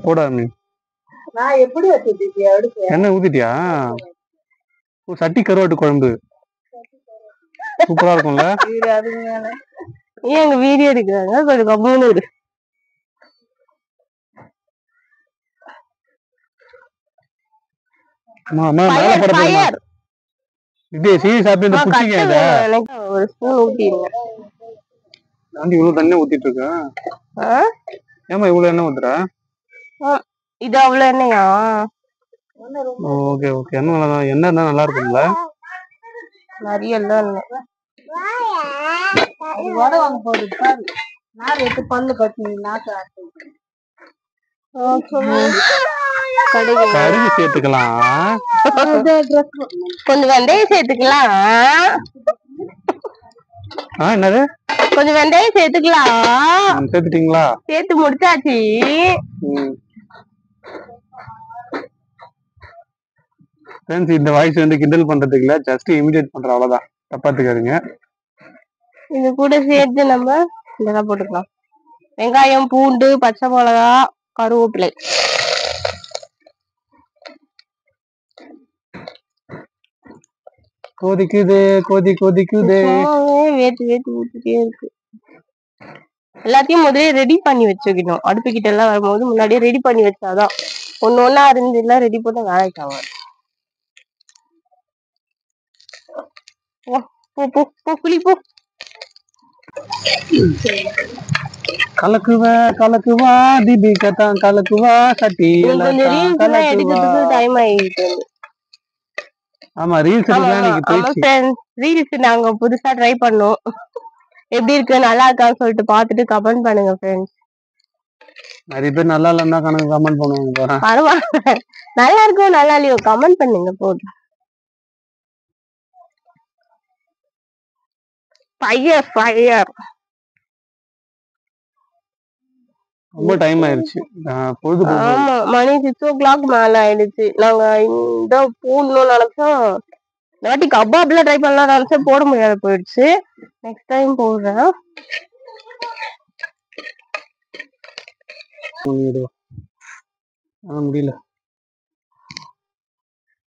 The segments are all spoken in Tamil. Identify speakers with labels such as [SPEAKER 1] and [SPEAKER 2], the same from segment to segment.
[SPEAKER 1] போடா நீ.
[SPEAKER 2] நான் எப்படி வச்சிருக்கேன்?
[SPEAKER 1] எண்ணெய் ஊத்திட்டியா? சட்டி கருவாட்டு குழம்பு சூப்பரா இருக்கும்ல.
[SPEAKER 2] ஏன் எங்க வீடியோ எடுக்கிறாங்க கொஞ்சம் கம்முன்னு இருக்கு. ஒரு ஸ்பூன் ஊத்திடுங்க.
[SPEAKER 1] இவ்வளவு தண்ணி ஊத்திட்டு இருக்க. ஏமா இவ்வளவு எண்ணெய் ஊத்துற?
[SPEAKER 2] இது அவ்வளவு எண்ணெயா?
[SPEAKER 1] Okay okay. எண்ணெய் தான் நல்லா இருக்கும்ல.
[SPEAKER 2] நிறைய எல்லாம் வாங்க போகுது பாரு. நான் 8 பல்லு கட்டினா
[SPEAKER 1] கடுகு சேர்த்துக்கலாம்.
[SPEAKER 2] கொஞ்சம் வெந்தயம் சேர்த்துக்கலாம்.
[SPEAKER 1] என்னது?
[SPEAKER 2] கொஞ்சம் வெந்தயம் சேர்த்துக்கலாம்.
[SPEAKER 1] சேர்த்துட்டீங்களா?
[SPEAKER 2] சேர்த்து முடிச்சாச்சு.
[SPEAKER 1] இந்த வாய்ஸ் வந்து கிண்டல் பண்றதுக்கு இல்ல, ஜஸ்ட் இமிடியேட் பண்ற அவ்வளவுதான். தப்பாத்துக்காருங்க.
[SPEAKER 2] இது கூட சேர்த்து நம்ம இதெல்லாம் போட்டுக்கலாம். வெங்காயம், பூண்டு, பச்சை மிளகா, கருவேப்பிலை.
[SPEAKER 1] கொதிக்குது கொதிக்குது.
[SPEAKER 2] வேத்து ஊத்திட்டே இருக்கு. எல்லாத்தையும் முதலே ரெடி பண்ணி வச்சுக்கணும். அடுப்பு கிட்ட எல்லாம் வரும்போது முன்னாடியே ரெடி பண்ணி வச்சாதான் ஒண்ணு அரிஞ்சு எல்லாம் ரெடி பண்ண வேலைக்காங்க.
[SPEAKER 1] கலக்குவா தீபிகா தான் கலக்குவா சட்டி
[SPEAKER 2] டைம் ஆயிட்டு.
[SPEAKER 1] ஆமா
[SPEAKER 2] ரீல்ஸ் நாங்க புதுசா ட்ரை பண்ணோம். எப்படி இருக்கு, நல்லா இருக்கான்னு சொல்லிட்டு பாத்துட்டு கமெண்ட் பண்ணுங்க ஃப்ரெண்ட்ஸ்.
[SPEAKER 1] நிறைய பேர் நல்லா இல்லன்னா கமெண்ட் பண்ணுவாங்க.
[SPEAKER 2] பரவாயில்ல, நல்லா இருக்கும் நல்லா இல்லையோ கமெண்ட் பண்ணுங்க போதும். ஃபயர்
[SPEAKER 1] ரொம்ப டைம் ஆயிடுச்சு.
[SPEAKER 2] மணி 6 o'clock மேல ஆயிடுச்சு. நாங்க இந்த போடணும்னு நினைச்சோம். இந்த வாட்டி கபாப்ல ட்ரை பண்ணலாம் நினைச்சேன், போட முடியாத போயிடுச்சு. நெக்ஸ்ட் டைம் போடுறேன்.
[SPEAKER 1] முடியல,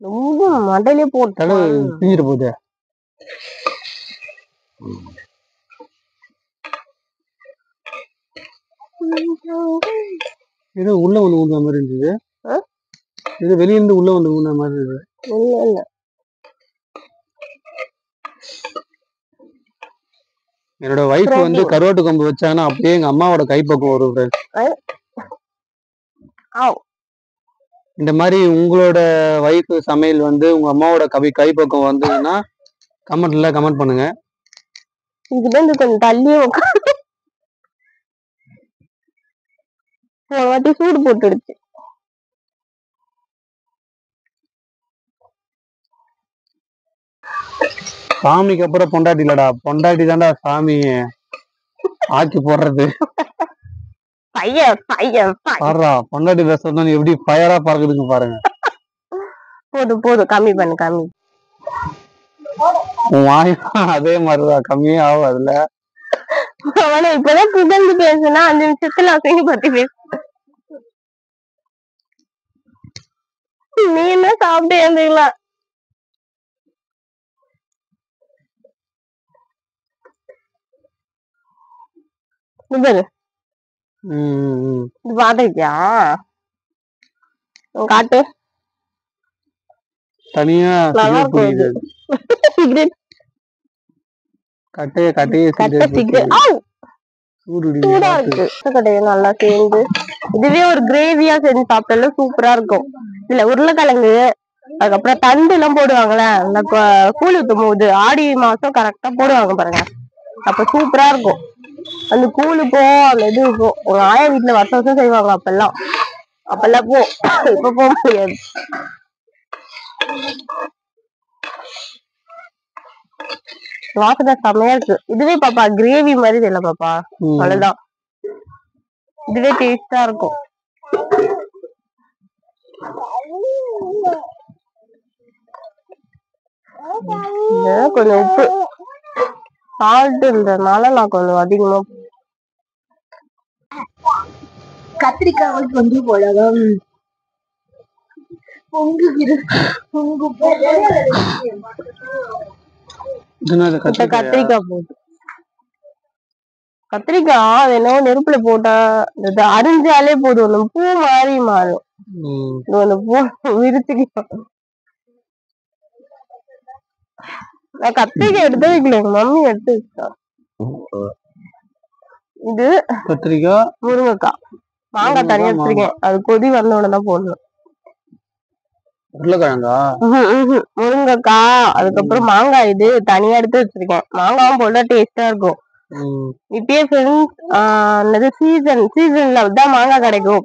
[SPEAKER 2] ரொம்ப மண்டையிலே போட்டு
[SPEAKER 1] பிஞ்சிட்டு போகுது. இது உள்ள வந்து ஊந்த மாதிரி இருந்தது. இது வெளிய இருந்து உள்ள வந்து ஊந்த மாதிரி இருந்தது.
[SPEAKER 2] இல்ல
[SPEAKER 1] என்னோட வைஃப் வந்து கருவாட்டு கொம்பு வச்சாங்கன்னா அப்படியே எங்க அம்மாவோட கைப்பக்கம் வரும். இந்த மாதிரி உங்களோட வைஃப் சமையல் வந்து உங்க அம்மாவோட கைப்பக்கம் வந்ததுன்னா கமெண்ட் பண்ணுங்க.
[SPEAKER 2] இதுல இருந்து கொஞ்சம் தள்ளியே வாட்டி சூடு போட்டுடுச்சு.
[SPEAKER 1] சாமிக்கு அப்புறம் பொண்டாட்டி இல்லடா, பொண்டாட்டி தான்டா சாமி ஆக்கி போடுறது. பொண்டாட்டி பேச எப்படி ஃபயரா பறக்குதுங்க பாருங்க.
[SPEAKER 2] போதும் கம்மி பண்ணு.
[SPEAKER 1] அதே மாதிரிதான் கம்மியே ஆகும். அதுல
[SPEAKER 2] இப்பதான் புகழ்ந்து பேசுனா 5 நிமிஷத்துல அசிங்கப்பட்டு பேச. நீ என்ன சாப்பிட்டு எழுந்துக்கலாம். பாத்திருக்கியா? காட்டு
[SPEAKER 1] தனியா
[SPEAKER 2] நல்லா சேர்ந்து இதுவே ஒரு கிரேவியா செஞ்சு சாப்பிட்டால சூப்பரா இருக்கும். இல்ல உருளைக்கிழங்கு, அதுக்கப்புறம் தண்டு எல்லாம் போடுவாங்கல்ல, அந்த கூழ் ஊத்தும் போது ஆடி மாசம் கரெக்டா போடுவாங்க பாருங்க, அப்ப சூப்பரா இருக்கும். அந்த கூழுக்கும் அந்த இது இருக்கும். உங்க ஆயா வீட்டுல வருஷம் செய்வாங்க. அப்பெல்லாம் இப்ப போக முடியாது. வாசனை செம்மையா இருக்கு. இதுவே பாப்பா கிரேவி மாதிரி தெரியல பாப்பா, அவ்வளவுதான். இதுவே டேஸ்டா இருக்கும். கொஞ்சம் உப்பு சால்ட் இருந்ததுனால நான் கொஞ்சம் அதிகமா கத்திரிக்காய் கொஞ்சி போடலாம். கத்திரிக்காய் போட்டு கத்திரிக்காய் அது என்ன நெருப்புல போட்டா அரிஞ்சாலே போதும், பூ மாதிரி மாறும். பூ விரிச்சுக்கலாம். நான் கத்திரிக்காய் எடுத்து வைக்கல, எங்க மம்மி எடுத்து வச்சா. இது கத்திரிக்காய், முருங்கைக்காய், மாங்காய் தனியா வச்சிருக்கேன். அது கொதி வந்த உடனே தான் போடணும்.
[SPEAKER 1] உருளைக்கிழங்கா,
[SPEAKER 2] முருங்கைக்காய், அதுக்கப்புறம் மாங்காய் இது தனியா எடுத்து வச்சிருக்கேன். மாங்காவும் போட்டா டேஸ்டா இருக்கும். இப்பயே ஃப்ரெண்ட்ஸ் சீசன்ல தான் மாங்காய் கிடைக்கும்.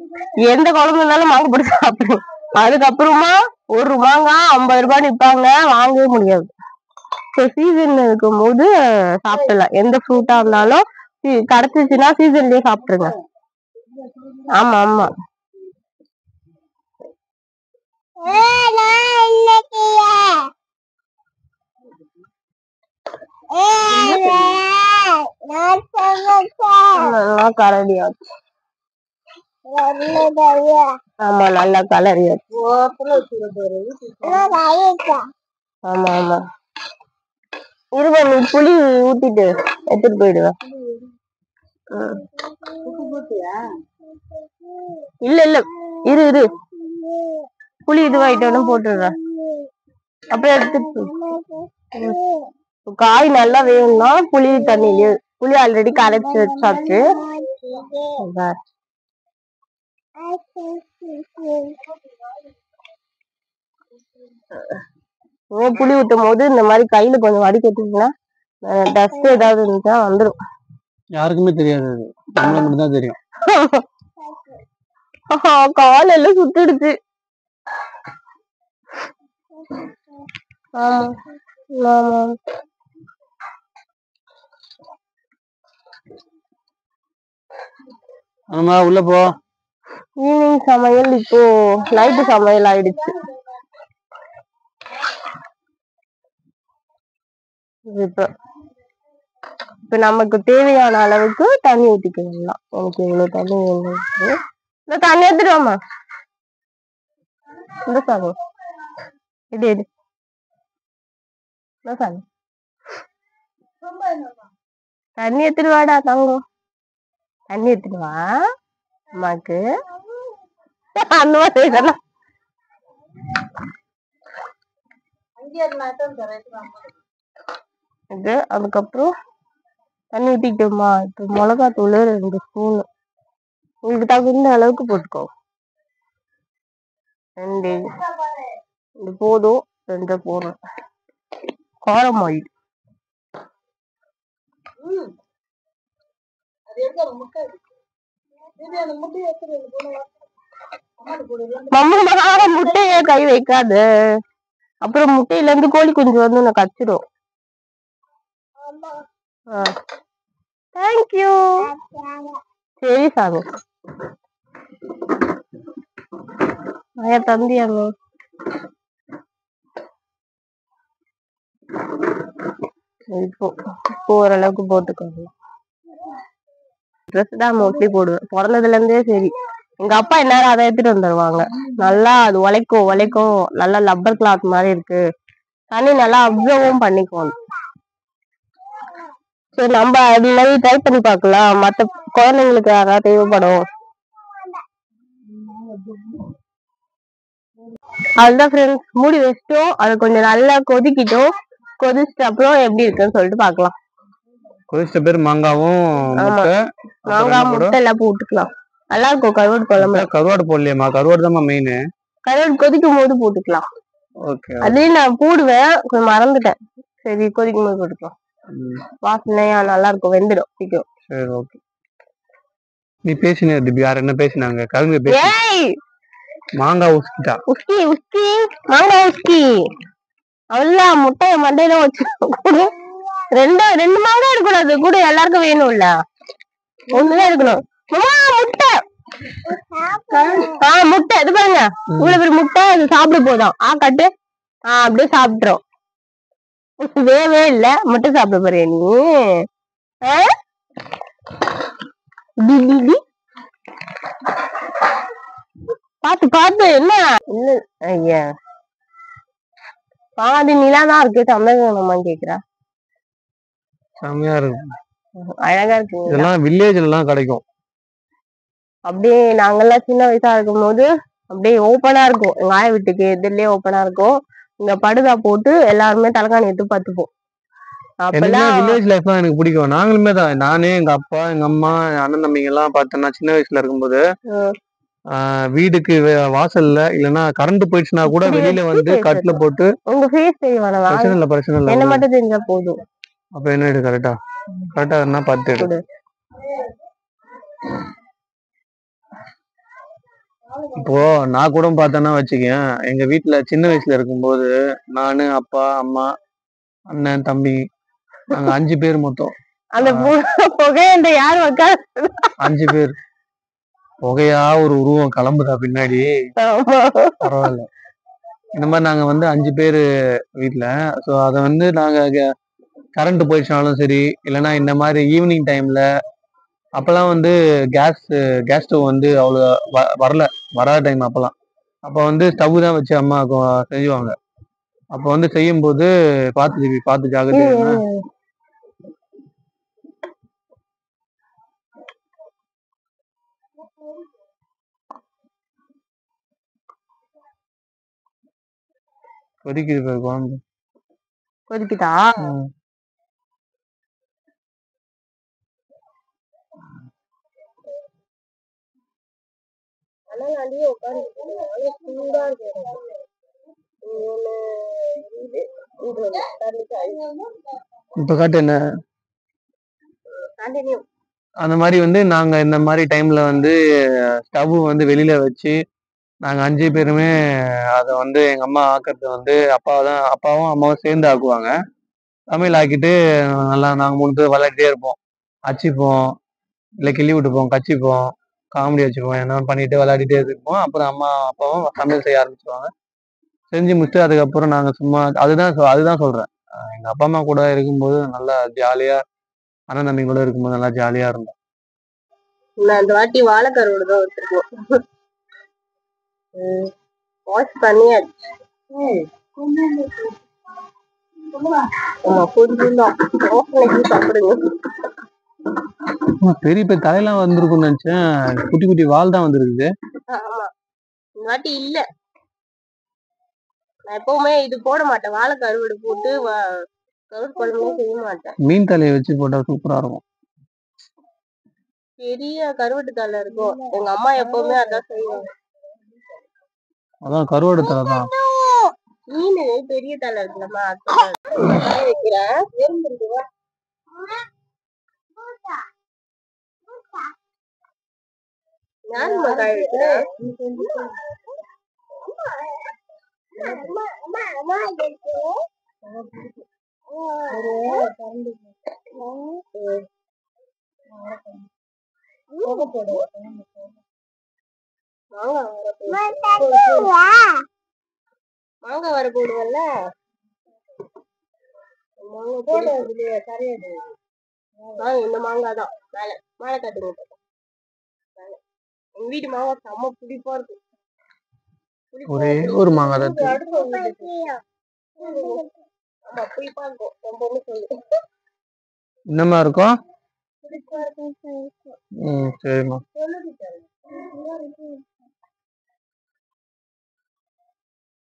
[SPEAKER 2] எந்த குழம்பு இருந்தாலும் மாங்காய் போட்டு சாப்பிடுவோம். அதுக்கப்புறமா ஒரு மாங்காய் 50 ரூபாய் நிப்பாங்க, வாங்கவே முடியாது. சீசன் இருக்கும் போது சாப்பிடலாம். எந்த ஃப்ரூட்டா இருந்தாலும் கிடைச்சிச்சுன்னா சீசன்லயே சாப்பிட்டுருங்க. ஆமா ஆமா. நல்லா கலரியாச்சு. ஆமா நல்லா கலரியாச்சு. ஆமா ஆமா. இருபா, நீ புளி ஊத்திட்டு எடுத்துட்டு போயிடுவேன். இல்ல இல்ல, இரு புளி இதுவாயிட்டோன்னு போட்டுடுறேன். அப்புறம் எடுத்துட்டு காய் நல்லா வேணும்னா புளி தண்ணியில, புளி ஆல்ரெடி கரைச்சி வச்சாச்சு. புளி ஊத்தும் போது இந்த மாதிரி கையில கொஞ்சம் வடிகட்டிங்கன்னா டஸ்ட் ஏதாவது இருந்துச்சா வந்துடும்.
[SPEAKER 1] யாருக்குமே தெரியாது, நம்மளுக்கு மட்டும் தான் தெரியும்.
[SPEAKER 2] கால் எல்லாம் சுட்டுடுச்சு. ஆமா.
[SPEAKER 1] ஆமா உள்ள போ.
[SPEAKER 2] ஈவினிங் சமையல் இப்போ நைட்டு சமையல் ஆயிடுச்சு. இப்ப நமக்கு தேவையான அளவுக்கு தண்ணி ஊத்திக்கலாம். எனக்கு இவ்வளவு தண்ணி வேணும். இந்த தண்ணி எடுத்துடுவாமா, இந்த சாமி இது சாமி தண்ணி எடுத்துட்டு வாடா தங்கம், தண்ணி எடுத்துட்டு வா அம்மாக்கு. அந்த மாதிரி இதெல்லாம் இது. அதுக்கப்புறம் தண்ணி ஊத்திக்கிட்டோமா. இப்ப மிளகாத்தூள் 2 ஸ்பூன், உங்களுக்கு தகுந்த அளவுக்கு போட்டுக்கோ. 2 இது போதும், 2 போதும். காரம் ஆயிடு. முட்டைய கை வைக்காது, அப்புறம் முட்டையில இருந்து கோழி குஞ்சு வந்து உன்னை கச்சிடும். தேங்க்யூ. சரி சாமி, தந்தியாங்க. இப்போ ஓரளவுக்கு போட்டுக்கோங்க. ட்ரெஸ் தான் மோஸ்ட்லி போடுவேன் பிறந்ததுல இருந்தே. சரி, எங்க அப்பா எல்லாரும் அதை எடுத்துட்டு வந்துருவாங்க. நல்லா அது உழைக்கும். நல்லா லப்பர் கிளாத் மாதிரி இருக்கு, தண்ணி நல்லா அப்சர்வும் பண்ணிக்குவோம். சரி, நம்ம அது மாதிரி ட்ரை பண்ணி பார்க்கலாம். மத்த குழந்தைங்களுக்கு யாராவது தேவைப்படும். அதுதான் ஃப்ரெண்ட்ஸ், மூடி வச்சிட்டோம். அது கொஞ்சம் நல்லா கொதிக்கிட்டோம். கொதிச்சிட்ட அப்புறம் எப்படி இருக்குன்னு சொல்லிட்டு பாக்கலாம்.
[SPEAKER 1] கொதிச்சிட்ட பேர் மாங்காவும்
[SPEAKER 2] மாங்காய் முட்டை எல்லாம் போட்டுக்கலாம். நல்லா இருக்கும் கருவாடு குழம்பு.
[SPEAKER 1] கருவாடு போடலையம்மா, கருவாடு தான் மெயின்.
[SPEAKER 2] கருவாடு கொதிக்கும் போது போட்டுக்கலாம். அதையும் நான் போடுவேன், கொஞ்சம் மறந்துட்டேன். சரி, கொதிக்கும் போது போட்டுக்கலாம். வாசனையா நல்லா இருக்கும், வெந்துடும் சீக்கிரம்.
[SPEAKER 1] சரி ஓகே. நீ பேசினே திபி, யார் என்ன பேசினாங்க? கருங்க பேசி. மாங்காய் உஸ்கிட்டா.
[SPEAKER 2] உஸ்கி மாங்காய் உஸ்கி. அவ்வளவு முட்டைய மண்டையில வச்சு ரெண்டு மாங்காய் எடுக்கூடாது கூட, எல்லாருக்கும் வேணும்ல. ஒண்ணுதான் எடுக்கணும். முட்டை முட்டை இது பாருங்க, இவ்வளவு பேர் முட்டை. அது சாப்பிட போதும். கட்டு. அப்படியே சாப்பிட்டுரும். வேவே இல்ல, முட்டை சாப்பிட போறிய நீ? பாத்து பாத்து என்ன இல்ல ஐயா பாதி நிலாதான் இருக்கு சமைக்கணுமா கேக்குறா.
[SPEAKER 1] செம்மையா இருக்கும்.
[SPEAKER 2] அழகா இருக்கு.
[SPEAKER 1] இதெல்லாம் வில்லேஜ்ல எல்லாம் கிடைக்கும்.
[SPEAKER 2] அப்படியே நாங்கெல்லாம் சின்ன வயசா இருக்கும் போது அப்படியே ஓப்பனா இருக்கும். எங்க ஆய வீட்டுக்கு எதிரிலேயே ஓப்பனா இருக்கும். இங்க படுதா போட்டு எல்லாருமே தலைகாணி எடுத்து பத்துப்போம். அப்பெல்லாம்
[SPEAKER 1] வில்லேஜ் லைஃப் தான் எனக்கு பிடிக்கும். நாங்களுமே தான், நானே எங்க அப்பா எங்க அம்மா அண்ணன் தம்பிங்க எல்லாம் பார்த்தோன்னா சின்ன வயசுல இருக்கும்போது வீடுக்கு வாசல்ல இல்லன்னா கரண்ட் போயிடுச்சுன்னா கூட வெளியில வந்து கட்டுல போட்டு
[SPEAKER 2] உங்க ஃபேஸ் தெரியும்.
[SPEAKER 1] பிரச்சனை இல்ல
[SPEAKER 2] என்ன மட்டும் தெரிஞ்சா போதும்.
[SPEAKER 1] அப்ப என்ன எடு கரெக்டா இருந்தா பார்த்து எடு. இப்போ நான் கூட பார்த்தேன்னா வச்சுக்கேன், எங்க வீட்டுல சின்ன வயசுல இருக்கும்போது நானு அப்பா அம்மா அண்ணன் தம்பி நாங்க 5 பேர் மொத்தம்.
[SPEAKER 2] அந்த புகையண்ட யாரு உட்கார்
[SPEAKER 1] 5 பேர் புகையா ஒரு உருவம் கிளம்புதா பின்னாடி பரவாயில்ல. இந்த மாதிரி நாங்க வந்து 5 பேரு வீட்டுல. ஸோ அதை வந்து நாங்க கரண்ட் போயிடுச்சுனாலும் சரி இல்லைன்னா இந்த மாதிரி ஈவினிங் டைம்ல அப்பெல்லாம் வந்து கேஸ் ஸ்டவ் வந்து அவ்வளோ வராத டைம் அப்பெல்லாம். அப்போ வந்து ஸ்டவ் தான் வச்சு அம்மா செஞ்சுவாங்க. அப்போ வந்து செய்யும் போது பார்த்து ஜாக்கிரதையா கொதிக்குது குழம்பு.
[SPEAKER 2] கொதிக்குதா?
[SPEAKER 1] இப்ப காட்டு என்ன அந்த மாதிரி வந்து நாங்க இந்த மாதிரி டைம்ல வந்து ஸ்டவ் வந்து வெளியில வச்சு நாங்க 5 பேருமே அதை வந்து எங்க அம்மா ஆக்குறது வந்து அப்பாவும் அம்மாவும் சேர்ந்து ஆக்குவாங்க. சமையல் ஆக்கிட்டு நல்லா நாங்க 3 பேர் விளையாடிட்டே இருப்போம். அச்சிப்போம் இல்லை கிள்ளி விட்டுப்போம், கச்சிப்போம், காமெடி வச்சுப்போம், என்ன பண்ணிட்டு விளையாடிட்டே இருப்போம். அப்புறம் அம்மா அப்பாவும் சமையல் செய்ய ஆரம்பிச்சிருவாங்க. செஞ்சு முடிச்சுட்டு அதுக்கப்புறம் நாங்க சும்மா அதுதான் சொல்றேன், எங்க அப்பா அம்மா கூட இருக்கும்போது நல்லா ஜாலியா, அண்ணன் தம்பி கூட இருக்கும்போது நல்லா ஜாலியா இருந்தோம்.
[SPEAKER 2] அந்த வாட்டி வாழைக்கருவோடு தான் வச்சிருக்கோம். வாஷ் பண்ணியாச்சு.
[SPEAKER 1] பெரிய பெரிய தலையெல்லாம் வந்திருக்கும்னு நினைச்சேன், குட்டி குட்டி வால் தான் வந்திருக்குது.
[SPEAKER 2] ஆமா இந்த வாட்டி இல்ல. நான் எப்பவுமே இது போட மாட்டேன், வாழை கருவாடு போட்டு குழம்பு செய்ய மாட்டேன்.
[SPEAKER 1] மீன் தலையை வச்சு போட்டா சூப்பரா இருக்கும்.
[SPEAKER 2] பெரிய கருவாட்டு தலை இருக்கும், எங்க அம்மா எப்பவுமே அதான் செய்வாங்க.
[SPEAKER 1] அதான் கருவாடு தலை தான்.
[SPEAKER 2] மீன் பெரிய தலை இருக்குல்லம்மா அதான் வைக்கிறேன். யாருமா காய வைக்கிறேன்? மாங்காய் வர போடுவல்ல, இந்த மாங்காய் தான் மேல மேல காட்டுங்க. எங்க வீட்டு மாங்காய் செம்ம புளிப்பா இருக்கு.
[SPEAKER 1] ஒரே ஒரு மாங்காய் தான்.
[SPEAKER 2] ஆமா புளிப்பா இருக்கும், ரொம்பவும் சொல்லு
[SPEAKER 1] என்னமா இருக்கும். சரிம்மா.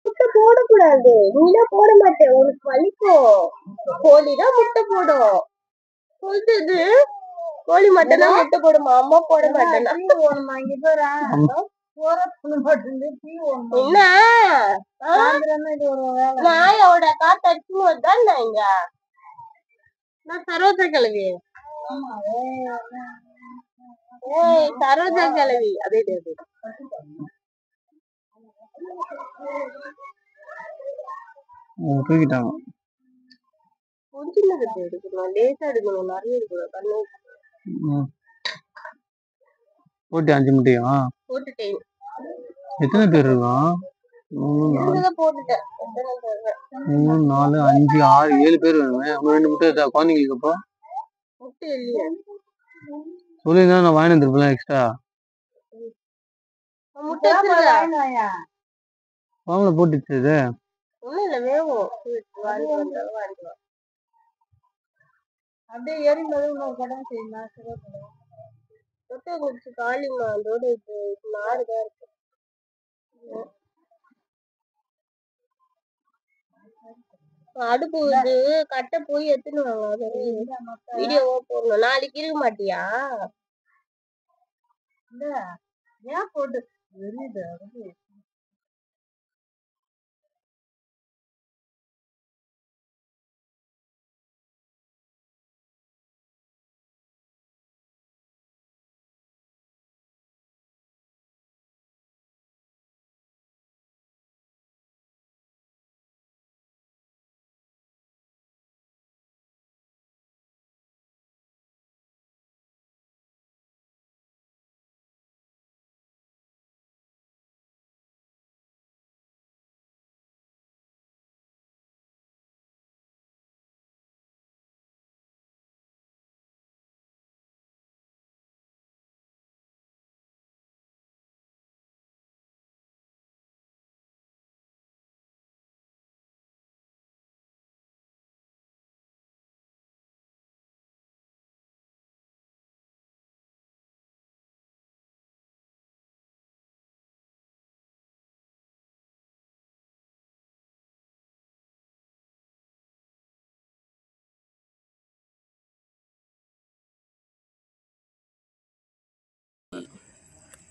[SPEAKER 2] முட்டை போடக்கூடாது, நீதான் போட மாட்டேன், உனக்கு வலிக்கும். கோழிதான் முட்டை போடும் சொல்றது. கோழி மட்டும்னா முட்டை போடுமா, அம்மா போட மாட்டேன். என்ன நாயோட காத்து அடிச்சுன்னு வருதான் இங்க. நான் சரோஜா கிழவி. ஏய் சரோஜா கிழவி. அதே
[SPEAKER 1] தூக்கிட்டாங்க.
[SPEAKER 2] கொஞ்சம் எடுக்கணும், லேசா எடுக்கணும், நிறைய எடுக்கணும்.
[SPEAKER 1] போட்டு 5 முட்டையும்
[SPEAKER 2] போட்டுட்டேன்.
[SPEAKER 1] எத்தனை பேர் இருக்கும்? 3 4 5 6 7 பேர் வேணுமே. 2 முட்டை குழந்தைங்களுக்கு. அப்போ
[SPEAKER 2] முட்டை இல்லையா
[SPEAKER 1] சொல்லியிருந்தா நான் வாங்கி வந்துருப்பேன் எக்ஸ்ட்ரா. பாம்புல போட்டுச்சு இது.
[SPEAKER 2] அப்படியே எரியும்போது இன்னொரு படம் செய்யலாம். கொட்டை குடிச்சு காலிமா அதோட நாறுதான் இருக்கு. அடுப்பு இது கட்டை போய் எடுத்துன்னு வாங்க. வீடியோவா போடணும். நாளைக்கு இருக்க மாட்டியா? ஏன் போட்டு எரியுது?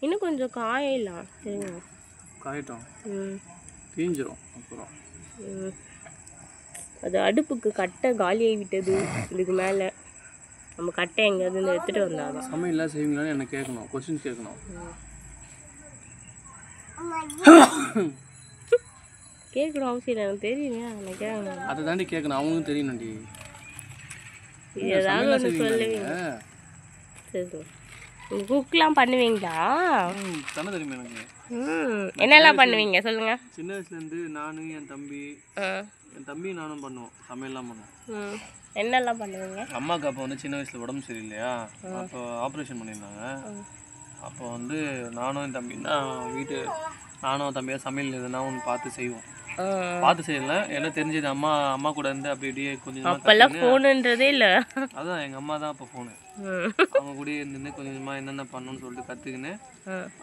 [SPEAKER 2] இன்னும் கொஞ்சம் காயலாம். சரிங்க,
[SPEAKER 1] காயட்டும், தீஞ்சிரும் அப்புறம்.
[SPEAKER 2] அது அடுப்புக்கு கட்டை காலியாகி விட்டது. இதுக்கு மேலே நம்ம கட்டை எங்கேயாவது எடுத்துகிட்டு வந்தாதான்.
[SPEAKER 1] சமையல்லாம் செய்வீங்களான்னு என்ன கேட்கணும், கொஸ்டின் கேட்கணும்.
[SPEAKER 2] கேட்கணும் அவசியம் இல்லை, எனக்கு தெரியுங்க. நான் கேட்கணும்,
[SPEAKER 1] அதை தாண்டி கேட்கணும், அவங்களும் தெரியணும்டி.
[SPEAKER 2] ஏதாவது ஒன்று சொல்லுவீங்க. சரி, குக்லாம் பண்ணுவீங்களா?
[SPEAKER 1] தானே தெரியுமா எனக்கு.
[SPEAKER 2] என்னெல்லாம் பண்ணுவீங்க சொல்லுங்க.
[SPEAKER 1] சின்ன வயசுலேருந்து நானும் என் தம்பி நானும் பண்ணுவோம், சமையல்லாம் பண்ணுவோம்.
[SPEAKER 2] என்னெல்லாம் பண்ணுவீங்க?
[SPEAKER 1] அம்மாவுக்கு அப்போ வந்து சின்ன வயசில் உடம்பு சரியில்லையா, அப்போ ஆப்ரேஷன் பண்ணியிருந்தாங்க. அப்போ வந்து நானும் என் தம்பி தான் நானும் தம்பியாக சமையல் எதுனா ஒன்று பார்த்து செய்வோம். பார்த்து செய்யல, எல்லாம் தெரிஞ்சது அம்மா கூட இருந்து அப்படி இப்படியே கொஞ்சம்
[SPEAKER 2] அப்பெல்லாம் ஃபோனுன்றதே இல்லை.
[SPEAKER 1] அதான் எங்கள் அம்மா தான் அப்போ ஃபோனு. அவங்க கூட இருந்து கொஞ்சம் கொஞ்சமாக என்னென்ன பண்ணணும்னு சொல்லிட்டு கற்றுக்கின்னு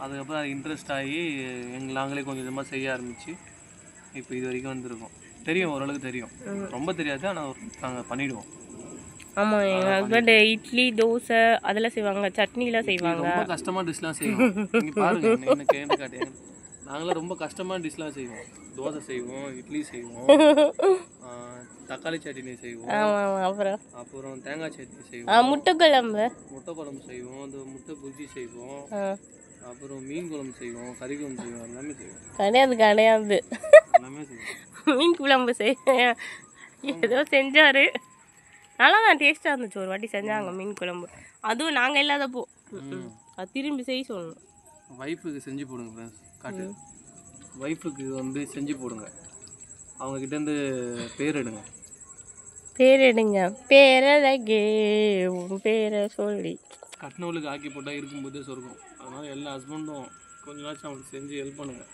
[SPEAKER 1] அதுக்கப்புறம் அது இன்ட்ரெஸ்ட் ஆகி நாங்களே கொஞ்சம் கொஞ்சமாக செய்ய ஆரம்பித்து இப்போ இது வரைக்கும் வந்துருக்கோம். தெரியும், ஓரளவுக்கு தெரியும், ரொம்ப தெரியாது, ஆனால் நாங்கள் பண்ணிவிடுவோம்.
[SPEAKER 2] ஆமாம், எங்கள் ஹஸ்பண்ட் இட்லி தோசை அதெல்லாம் செய்வாங்க, சட்னிலாம் செய்வாங்க.
[SPEAKER 1] ரொம்ப கஷ்டமாக டிஷ்லாம் செய்வோம். நீங்கள் பாருங்கள், என்ன காட்டு, நாங்களாம் ரொம்ப கஷ்டமான டிஷ்லாம் செய்வோம். தோசை செய்வோம், இட்லி செய்வோம், தக்காளி சட்னி செய்வோம், அப்புறம் தேங்காய் சட்னி செய்வோம், முட்டை குழம்பு செய்வோம், இந்த முட்டை புஜ்ஜி செய்வோம், அப்புறம் மீன் குழம்பு செய்வோம், கறி குழம்பு செய்வோம், எல்லாமே செய்வோம்.
[SPEAKER 2] கிடையாது
[SPEAKER 1] எல்லாமே செய்வோம்.
[SPEAKER 2] மீன் குழம்பு ஏதோ செஞ்சாரு, நல்லா தான் டேஸ்ட்டாக இருந்துச்சு. ஒரு வாட்டி செஞ்சாங்க மீன் குழம்பு, அதுவும் நாங்கள் இல்லாதப்போ. அது திரும்பி செய்ய சொல்லணும்.
[SPEAKER 1] ஒய்ஃபுக்கு செஞ்சு போடுங்க ஃப்ரெண்ட்ஸ், காட்டு ஒய்ஃபுக்கு வந்து செஞ்சு போடுங்க. அவங்கக்கிட்டேருந்து பேர் எடுங்க.
[SPEAKER 2] பேரழகே உன் பேரை சொல்லி
[SPEAKER 1] கட்டினவளுக்கு ஆக்கி போட்டால் இருக்கும்போதே சொர்க்கம். அதனால் எல்லா ஹஸ்பண்டும் கொஞ்ச நாச்சும் அவங்களுக்கு செஞ்சு ஹெல்ப் பண்ணுங்க.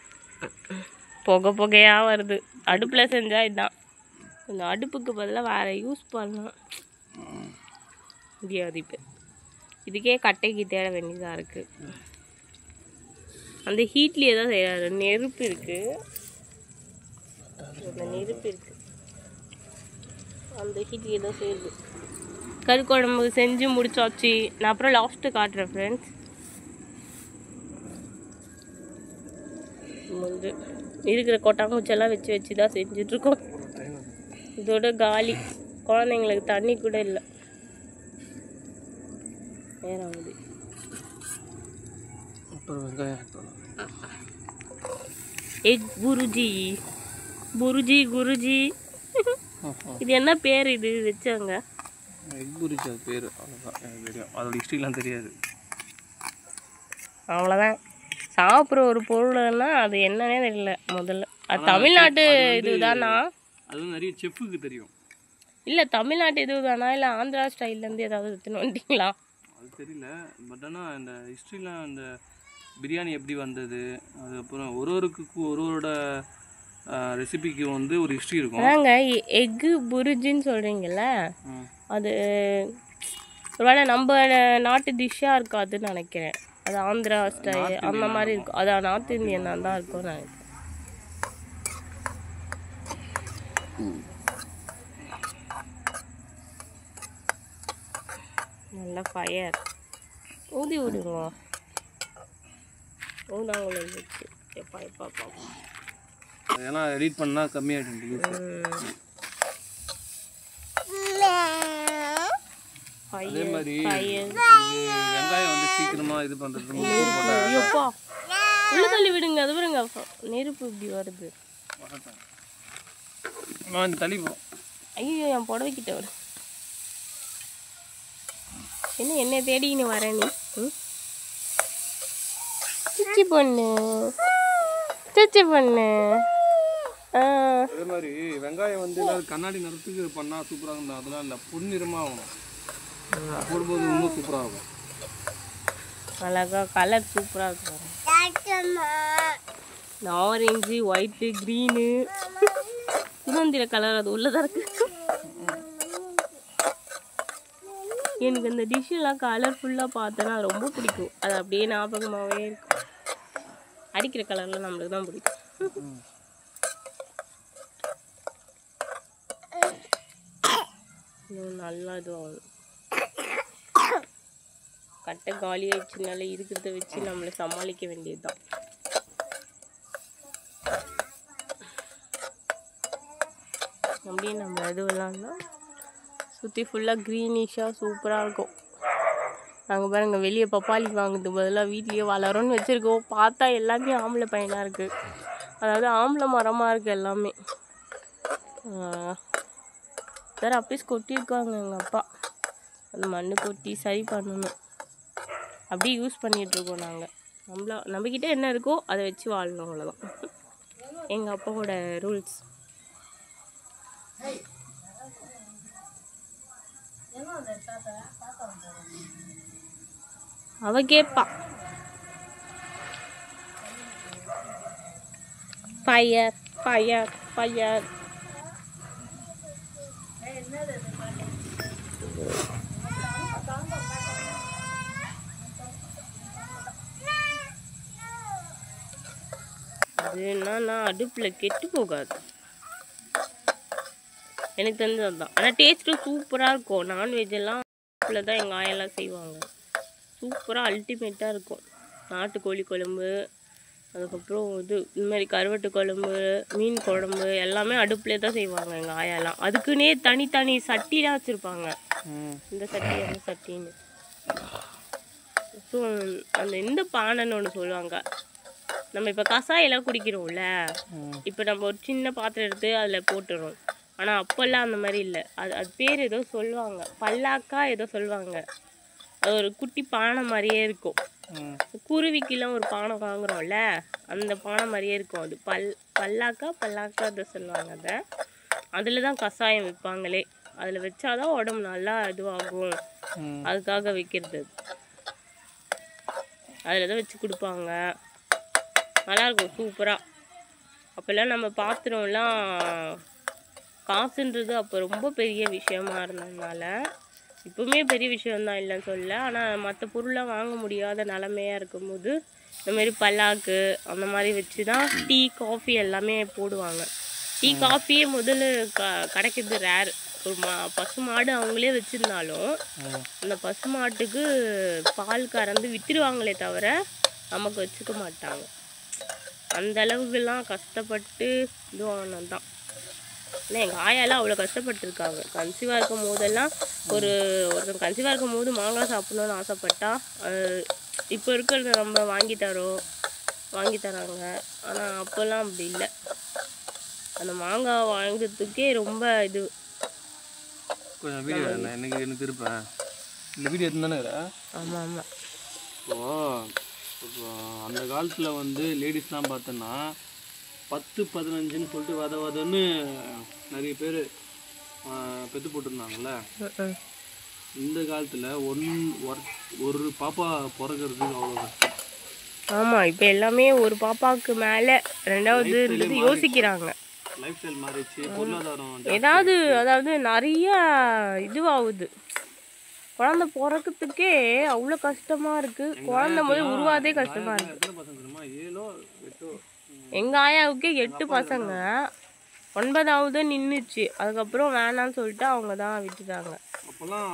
[SPEAKER 2] புகையாக வருது. அடுப்பில் செஞ்சால் இதுதான். இந்த அடுப்புக்கு பதிலாக வேறு யூஸ் பண்ணலாம் முடியாது. இப்போ இதுக்கே கட்டைக்கு தேட வேண்டியதாக இருக்குது. அந்த ஹீட்லேயே தான் செய்கிறாரு. நெருப்பு இருக்குது, அந்த நெருப்பு இருக்குது, அந்த ஹீட்லேயே தான் செய்யுது. கறி குழம்பு செஞ்சு முடிச்சாச்சு. நான் அப்புறம் லாஸ்ட்டு காட்டுறேன் ஃப்ரெண்ட்ஸ். வந்து இருக்கிற கொட்டாங்குச்செல்லாம் வச்சு தான் செஞ்சிட்ருக்கோம். இதோட காலி. குழந்தைங்களுக்கு தண்ணி கூட இல்லை. நேரம் ஆகுது. எக் குருஜி குருஜி இது என்ன பேர் இது வச்சாங்க?
[SPEAKER 1] எக் குருஜி அது பேர். அவ்வளோதான் எனக்கு தெரியும், அதோட ஹிஸ்ட்ரிலாம் தெரியாது.
[SPEAKER 2] அவ்வளோதான். சாப்பிட்ற ஒரு பொருள்னா அது என்னன்னே தெரியல முதல்ல. அது தமிழ்நாட்டு இதுதானா?
[SPEAKER 1] அது நிறைய செஃப்புக்கு தெரியும்.
[SPEAKER 2] இல்லை தமிழ்நாட்டு இதுதானா இல்லை ஆந்திரா ஸ்டைல்லேருந்து ஏதாவது எடுத்துன்னு வந்துட்டீங்களா?
[SPEAKER 1] அது தெரியல. பட் ஆனால் இந்த ஹிஸ்ட்ரிலாம் இந்த பிரியாணி எப்படி வந்தது, அதுக்கப்புறம் ஒருவரோட ரெசிபிக்கு வந்து ஒரு ஹிஸ்ட்ரி இருக்கும்.
[SPEAKER 2] நாங்கள் எக்கு புரிஜின்னு சொல்கிறீங்கள, அது ஒருவேளை நம்ம நாட்டு டிஷ்ஷாக இருக்காதுன்னு நினைக்கிறேன். அது ஆந்திரா ஸ்டைல் அந்த மாதிரி இருக்கும். அது நார்த் இந்தியன் தான் இருக்கும்னு நினைக்கிறேன். நல்ல ஃபயர் ஊதி விடுங்க. ஊதாங்குழல் வச்சு எப்பா எப்பா பார்ப்போம்.
[SPEAKER 1] ஏன்னா எடிட் பண்ணால் கம்மியாகிடும். அதே மாதிரி வெங்காயம் வந்து சீக்கிரமாக இது பண்ணுறது.
[SPEAKER 2] எப்பா உள்ள தள்ளி விடுங்க. அது விடுங்க, நெருப்பு இப்படி வருது.
[SPEAKER 1] இந்த தள்ளி போ.
[SPEAKER 2] ஐயோ என் புடவைக்கிட்ட வரும். என்ன தேடின்னு வர நீ? சிச்சி பொண்ணு
[SPEAKER 1] அதே மாதிரி வெங்காயம் வந்து கண்ணாடி நிறத்துக்கு பண்ணால் சூப்பராக இருந்தால் அதெல்லாம் இல்லை, பொன்னிறமாக ஆகணும். போடும்போது இன்னும் சூப்பராக இருக்கும்.
[SPEAKER 2] அழகா கலர் சூப்பராக இருக்கும். ஆரஞ்சு, ஒயிட்டு, க்ரீனு, சுதந்திர கலர் அது உள்ளதாக இருக்கு. எனக்கு அந்த டிஷ்ஷெல்லாம் கலர்ஃபுல்லாக பார்த்தேன்னா ரொம்ப பிடிக்கும். அது அப்படியே ஞாபகமாகவே இருக்கும். அடிக்கிற கலரில் நம்மளுக்கு தான் பிடிக்கும். நல்லா இதுவாகும். கட்டை காலி ஆயிடுச்சுனால இருக்கிறத வச்சு நம்மளை சமாளிக்க வேண்டியது தான். அப்படியே நம்ம இதுவெல்லாம் சுற்றி ஃபுல்லாக க்ரீனிஷாக சூப்பராக இருக்கும். நாங்கள் பாருங்க வெளியே பப்பாளி வாங்குறது பதிலாக வீட்லேயே வளரும்னு வச்சுருக்கோம். பார்த்தா எல்லாமே ஆம்பளை பையனாக இருக்குது. அதாவது ஆம்பளை மரமாக இருக்குது எல்லாமே. சார் அப்பீஸ் கொட்டியிருக்காங்க எங்கள் அப்பா. அந்த மண் கொட்டி சரி பண்ணணும். அப்படியே யூஸ் பண்ணிகிட்ருக்கோம் நாங்கள். நம்மக்கிட்ட என்ன இருக்கோ அதை வச்சு வாழணும், அவ்வளோதான் எங்கள் அப்பாவோட ரூல்ஸ். அவ கேட்பா ஃபயர் ஃபயர் ஃபயர். அது என்னன்னா அடுப்பில் கெட்டு போகாது, எனக்கு தெரிஞ்சது தான். ஆனால் டேஸ்ட்டும் சூப்பராக இருக்கும். நான்வெஜ் எல்லாம் அடுப்பில் தான் எங்கள் ஆயெல்லாம் செய்வாங்க. சூப்பராக அல்டிமேட்டாக இருக்கும். நாட்டுக்கோழி குழம்பு, அதுக்கப்புறம் இந்த மாதிரி கருவாட்டு குழம்பு, மீன் குழம்பு எல்லாமே அடுப்புலேயே தான் செய்வாங்க எங்கள் ஆயெல்லாம். அதுக்குன்னே தனித்தனி சட்டிலாம் வச்சுருப்பாங்க. இந்த சட்டி அந்த சட்டின்னு. ஸோ இந்த பானைன்னு ஒன்று சொல்லுவாங்க. நம்ம இப்போ கசாயெல்லாம் குடிக்கிறோம்ல, இப்போ நம்ம ஒரு சின்ன பாத்திரம் எடுத்து அதில் போட்டுறோம். ஆனால் அப்போல்லாம் அந்த மாதிரி இல்லை. அது பேர் ஏதோ சொல்லுவாங்க, பல்லாக்கா ஏதோ சொல்லுவாங்க. அது ஒரு குட்டி பானை மாதிரியே இருக்கும். குருவிக்கெல்லாம் ஒரு பானை வாங்குறோம்ல, அந்த பானை மாதிரியே இருக்கும். அது பல்லாக்கா அதை சொல்லுவாங்க. அதில் தான் கஷாயம் வைப்பாங்களே. அதில் வச்சாதான் உடம்பு நல்லா இதுவாகும், அதுக்காக வைக்கிறது. அதில் தான் வச்சு கொடுப்பாங்க. நல்லாயிருக்கும் சூப்பராக. அப்போல்லாம் நம்ம பாத்திரம்லாம் காசுன்றது அப்போ ரொம்ப பெரிய விஷயமா இருந்ததுனால, இப்போவுமே பெரிய விஷயம்தான் இல்லைன்னு சொல்ல. ஆனால் மற்ற பொருளாக வாங்க முடியாத நிலமையாக இருக்கும்போது இந்தமாரி பல்லாக்கு அந்த மாதிரி வச்சு தான் டீ காஃபி எல்லாமே போடுவாங்க. டீ காஃபியே முதல்ல கிடைக்கிறது ரேர். ஒரு பசு மாடு அவங்களே வச்சுருந்தாலும் அந்த பசு மாட்டுக்கு பால் கறந்து விற்றுருவாங்களே தவிர நமக்கு வச்சுக்க மாட்டாங்க. அந்த அளவுக்குலாம் கஷ்டப்பட்டு இதுவானது தான். ஆனால் எங்கள் ஆயாலாம் அவ்வளோ கஷ்டப்பட்டுருக்காங்க. கன்சீவாக இருக்கும் போதெல்லாம் ஒருத்தன் கன்சீவாக இருக்கும் போது மாங்காய் சாப்பிட்ணுன்னு ஆசைப்பட்டா இப்போ இருக்கிறத நம்ம வாங்கி தராங்க. ஆனால் அப்போல்லாம் அப்படி இல்லை. அந்த மாங்காய் வாங்குறதுக்கே ரொம்ப இது.
[SPEAKER 1] கொஞ்சம் வீடியோ எனக்கு இருப்பேன். இந்த வீடியோ எடுத்துதானே?
[SPEAKER 2] ஆமாம் ஆமாம்.
[SPEAKER 1] இப்போ அந்த காலத்தில் வந்து லேடிஸ்லாம் பார்த்தோன்னா 10-15ன்னு சொல்லிட்டு வதன்னு நிறைய பேர் பெற்று போட்டிருந்தாங்கல்ல. இந்த காலத்தில் ஒரு பாப்பா பிறக்கிறதுக்கு அவ்வளோ கஷ்டம்.
[SPEAKER 2] ஆமா இப்ப எல்லாமே ஒரு பாப்பாக்கு மேல ரெண்டாவது யோசிக்கிறாங்க.
[SPEAKER 1] லைஃப் ஸ்டைல் மாறிச்சு, பொருளாதாரம்
[SPEAKER 2] அதாவது நிறைய இதுவாகுது. குழந்தை பிறக்கிறதுக்கே அவ்வளோ கஷ்டமா இருக்கு. குழந்தை முதல் உருவாதே கஷ்டமா இருக்கு. எங்க ஆயாவுக்கே 8 பசங்க, 9வது நின்றுச்சு. அதுக்கப்புறம் வேணான்னு சொல்லிட்டு அவங்க தான் விட்டுட்டாங்க.
[SPEAKER 1] அப்போல்லாம்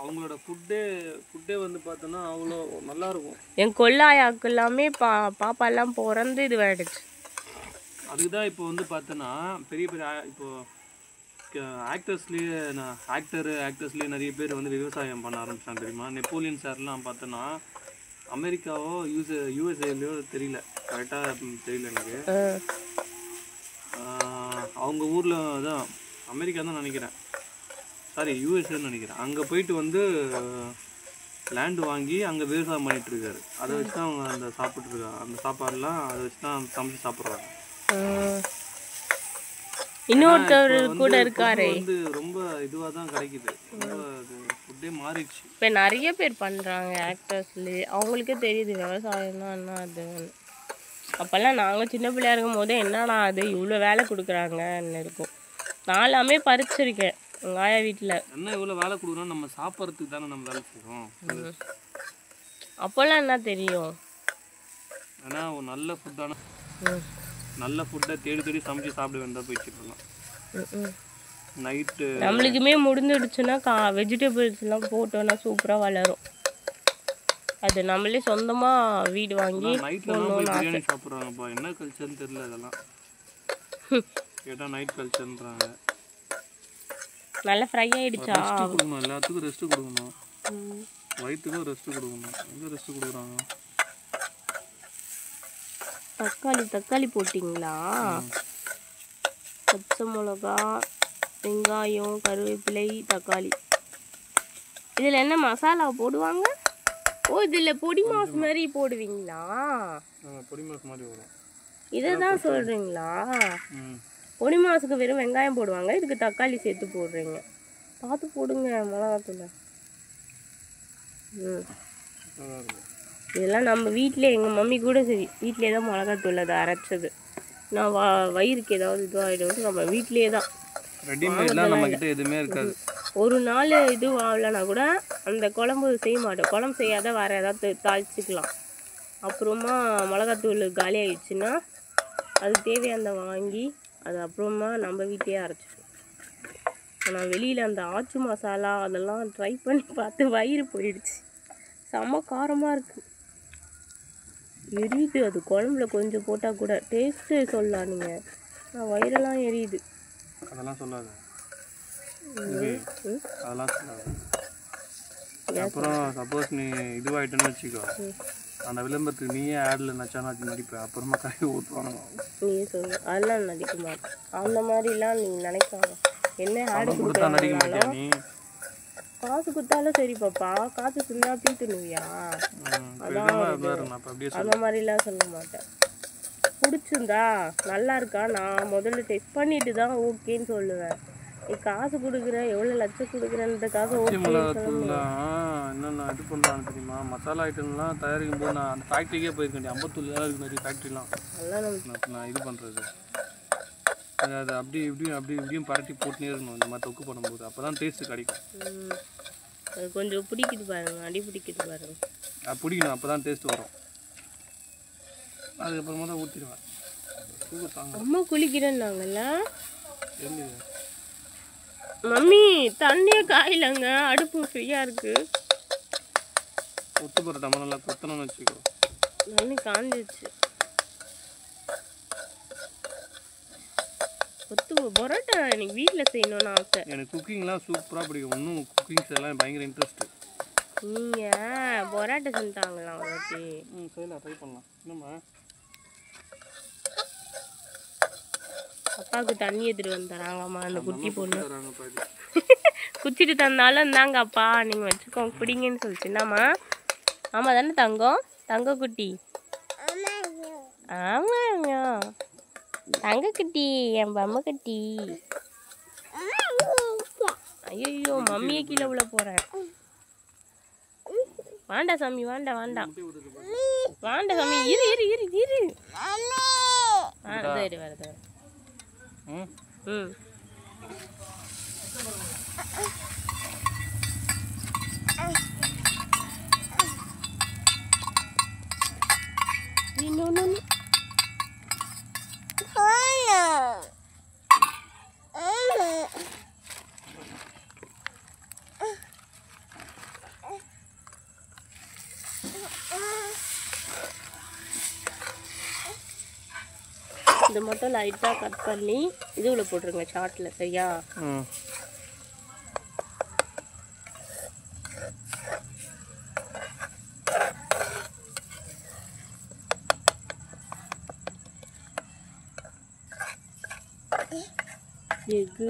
[SPEAKER 1] அவங்களோட ஃபுட்டே வந்து பார்த்தோன்னா அவ்வளோ நல்லா இருக்கும்.
[SPEAKER 2] என் கொள்ளாயாவுக்கு எல்லாமே பாப்பா எல்லாம் பிறந்து இது ஆயிடுச்சு.
[SPEAKER 1] அதுக்குதான் இப்போ வந்து பார்த்தோன்னா பெரிய இப்போ ஆக்டர்ஸ்லேயே நிறைய பேர் வந்து விவசாயம் பண்ண ஆரம்பிச்சாங்க தெரியுமா? நெப்போலியன் சார்லாம் பார்த்தோன்னா அமெரிக்காவோ யூஎஸ்ஏலையோ தெரியல, கரெக்டாக தெரியல எனக்கு. அவங்க ஊரில் தான் அமெரிக்கா தான் நினைக்கிறேன், சாரி யூஎஸ்ஏன்னு நினைக்கிறேன். அங்கே போயிட்டு வந்து லேண்டு வாங்கி அங்கே விவசாயம் பண்ணிட்டு இருக்காரு. அதை வச்சு தான் அவங்க அந்த சாப்பிட்ருக்காங்க. அந்த சாப்பாடுலாம் அதை வச்சு தான் சமைச்சு சாப்பிட்றாங்க.
[SPEAKER 2] இன்னொருத்தர் கூட இருக்காரு,
[SPEAKER 1] வந்து ரொம்ப இதுவாக தான் கிடைக்குது. ஃபுட்டே மாறிடுச்சு.
[SPEAKER 2] இப்போ நிறைய பேர் பண்ணுறாங்க ஆக்டர்ஸ்லேயே. அவங்களுக்கே தெரியுது விவசாயம்னா என்ன அதுன்னு. அப்போல்லாம் நாங்கள் சின்ன பிள்ளையா இருக்கும் போதே என்னடா அது இவ்வளோ வேலை கொடுக்குறாங்கன்னு இருக்கும். நாலாமே பறிச்சிருக்கேன் எங்கள் ஆயா வீட்டில்.
[SPEAKER 1] என்ன இவ்வளோ வேலை கொடுக்குறோம், நம்ம சாப்பிட்றதுக்கு தானே நம்ம வேலை செய்வோம்.
[SPEAKER 2] அப்போல்லாம் என்ன தெரியும்?
[SPEAKER 1] ஏன்னா ஒரு நல்ல ஃபுட்டை தேடி சமைச்சு சாப்பிட வேண்டாம் போயிடுச்சுக்கலாம். நைட்டு
[SPEAKER 2] நம்மளுக்குமே முடிஞ்சிடுச்சுன்னா வெஜிடபிள்ஸ்லாம் போட்டோன்னா சூப்பராக வளரும். அது நம்மளே சொந்தமாக வீடு வாங்கி
[SPEAKER 1] பிரியாணி சாப்பிட்றாங்கப்பா. என்ன கல்ச்சர்னு தெரியல இதெல்லாம். கேட்டால் நைட் கல்ச்சர்ன்றாங்க.
[SPEAKER 2] நல்லா ஃப்ரை ஆகிடுச்சா?
[SPEAKER 1] ரெஸ்ட்டு கொடுக்கணும், எல்லாத்துக்கும் ரெஸ்ட்டு கொடுக்கணும், வயிற்றுக்கும் ரெஸ்ட்டு கொடுக்கணும். எங்கே ரெஸ்ட்டு கொடுக்குறாங்க?
[SPEAKER 2] தக்காளி போட்டிங்களா? பச்சை மிளகா, வெங்காயம், கருவேப்பிலை, தக்காளி. இதில் என்ன மசாலா போடுவாங்க? ஓ இதில் பொடி மாஸ் மாதிரி போடுவீங்களா?
[SPEAKER 1] பொடி மாஸ் மாதிரி வரும்.
[SPEAKER 2] இதை தான் சொல்கிறீங்களா? பொடி மாசுக்கு வெறும் வெங்காயம் போடுவாங்க, இதுக்கு தக்காளி சேர்த்து போடுறீங்க. பார்த்து போடுங்க மிளகாத்தூள். இதெல்லாம் நம்ம வீட்டிலே, எங்கள் மம்மி கூட சரி வீட்டிலே தான் மிளகாத்தூள் அதை அரைச்சது. நான் வயிறுக்கு ஏதாவது இதுவாகிடும், நம்ம வீட்டிலே தான்.
[SPEAKER 1] எதுவுமே இருக்காது.
[SPEAKER 2] ஒரு நாள் இது ஆகலைன்னா கூட அந்த குழம்பு செய்ய மாட்டோம். குழம்பு செய்யாத வேறு ஏதாவது தாளிச்சிக்கலாம். அப்புறமா மிளகாத்தூள் காலி ஆகிடுச்சுன்னா அதுக்கு தேவையானதை வாங்கி அது அப்புறமா நம்ம வீட்டையே அரைச்சிடுவோம். ஆனால் வெளியில் அந்த ஆச்சு மசாலா அதெல்லாம் ட்ரை பண்ணி பார்த்து வயிறு போயிடுச்சு. செம்ம காரமாக இருக்குது, எரியுது. அது குழம்புல கொஞ்சம் போட்டால் கூட டேஸ்ட்டு சொல்லலாம் நீங்கள், நான் வயிறெல்லாம் எரியுது.
[SPEAKER 1] அதெல்லாம் சொல்லாது, அதெல்லாம் சொல்லாது. அப்புறம் சப்போஸ் நீ இதுவாகிட்டேன்னு வச்சுக்கோ, அந்த விளம்பரத்துக்கு நீயே ஆடில் நச்சானாச்சு நடிப்பேன். அப்புறமா கை ஊற்றுவாங்க.
[SPEAKER 2] நீயே சொல்லு, அதெல்லாம் நடிக்க மாட்டேன். அந்த மாதிரிலாம் நீங்கள் நினைக்காங்க. என்ன ஆடு கொடுத்தாலும்
[SPEAKER 1] நீ
[SPEAKER 2] காசு கொடுத்தாலும் சரி பாப்பா, காசு சொன்னா பீத்துனுவியா? அந்த மாதிரிலாம் சொல்ல மாட்டேன். பிடிச்சிருந்தா நல்லா இருக்கா நான் முதல்ல டெஸ்ட் பண்ணிட்டு தான் ஓகேன்னு சொல்லுவேன். நீ காசு கொடுக்குற, எவ்வளோ லட்சம் கொடுக்குறன்றதுக்காக
[SPEAKER 1] என்னென்ன இது பண்ணுறாங்க தெரியுமா? மசாலா ஐட்டம்லாம் தயாரிக்கும் போது நான் அந்த ஃபேக்ட்ரிக்கே போயிருக்கேன். அம்பத்தூர் இருக்கு நிறைய ஃபேக்ட்ரிலாம். நான் இது பண்ணுறது அது அப்படி இப்படியும் பரட்டி போட்டுனே இருக்கணும் இந்த மாதிரி தொக்கு பண்ணும்போது. அப்போ தான் டேஸ்ட்டு கிடைக்கும்.
[SPEAKER 2] அது கொஞ்சம் பிடிக்குது பாருங்க, அடி பிடிக்குது பாருங்க.
[SPEAKER 1] அது பிடிக்கணும், அப்போ தான் டேஸ்ட் வரும். அதுக்கப்புறமா தான் ஊற்றிடுவேன்.
[SPEAKER 2] அம்மா குளிக்கிறேன்னாங்கல்ல மம்மி, தண்ணியே காயிலங்க, அடுப்பு ஃப்ரீயாக இருக்குது.
[SPEAKER 1] கொத்து பரோட்டா நல்லா கொத்தணும்னு வச்சுக்கோ.
[SPEAKER 2] தண்ணி காஞ்சிச்சு. கொத்து பரோட்டா எனக்கு வீட்டில் செய்யணும்னு ஆசை.
[SPEAKER 1] எனக்கு குக்கிங்லாம் சூப்பராக பிடிக்கும். இன்னும் குக்கிங்ஸ் எல்லாம் பயங்கர இன்ட்ரெஸ்ட்டு.
[SPEAKER 2] நீங்கள் பரோட்டா செஞ்சுட்டாங்களா ஓகே?
[SPEAKER 1] செய்யலாம், ட்ரை பண்ணலாம். என்னம்மா
[SPEAKER 2] அப்பாவுக்கு தண்ணி எடுத்துகிட்டு வந்து தராங்கம்மா அந்த குட்டி பொண்ணு. குச்சிட்டு தந்தாலும் இருந்தாங்க அப்பா நீங்கள் வச்சுக்கோங்க பிடிங்கன்னு சொல்லிச்சு. என்னம்மா? ஆமாம் தானே தங்கம், தங்க குட்டி? ஆமாங்க தங்க குட்டி, என் பொம்மை குட்டி. ஐயோ மம்மியே கீழே உள்ள போகிறேன். வேண்டாம் சாமி, வேண்டாம். வாண்ட சாமி இரு இரு இரு இரு சரி வருது ம் no. இது மட்டும் லைட்டா கட் பண்ணி இதுல போட்டுருங்க சாட்ல சரியா எக்கு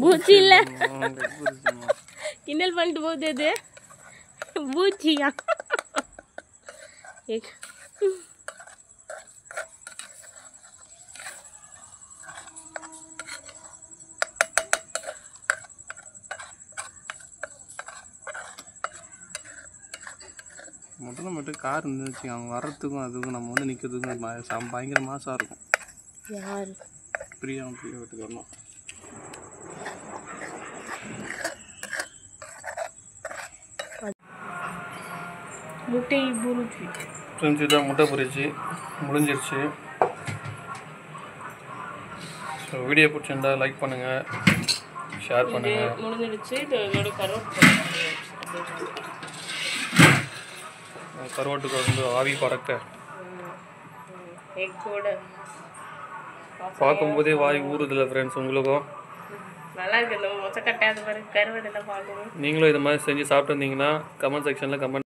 [SPEAKER 2] பூச்சி இல்ல கிண்டல் பண்ணிட்டு போகுது அது பூச்சியா
[SPEAKER 1] மட்டும் கார் இருந்துச்சு அவங்க வர்றதுக்கும் அதுக்கும் நம்ம வந்து நிற்கிறதுக்கும் பயங்கர மாசாக இருக்கும்.
[SPEAKER 2] யார்
[SPEAKER 1] பிரியா வீட்டுக்கு வரணும்.
[SPEAKER 2] முட்டை புரிச்சு
[SPEAKER 1] புரிஞ்சுதான் முட்டை பொரிச்சு முடிஞ்சிருச்சு. ஸோ வீடியோ பிடிச்சிருந்தா லைக் பண்ணுங்கள், ஷேர் பண்ணுங்கள்.
[SPEAKER 2] முடிஞ்சிருச்சு.
[SPEAKER 1] கருவாட்டுக்கு வந்து ஆவி பறக்க பார்க்கும்போதே வாய் ஊறுதில்லை ஃப்ரெண்ட்ஸ். உங்களுக்கும்
[SPEAKER 2] நல்லா இருக்கு இந்த மொச்சக்கட்டை அது மாதிரி கருவாடெல்லாம் பார்க்கணும்.
[SPEAKER 1] நீங்களும் இது மாதிரி செஞ்சு சாப்பிட்டு இருந்தீங்கன்னா கமெண்ட் செக்ஷனில் கமெண்ட்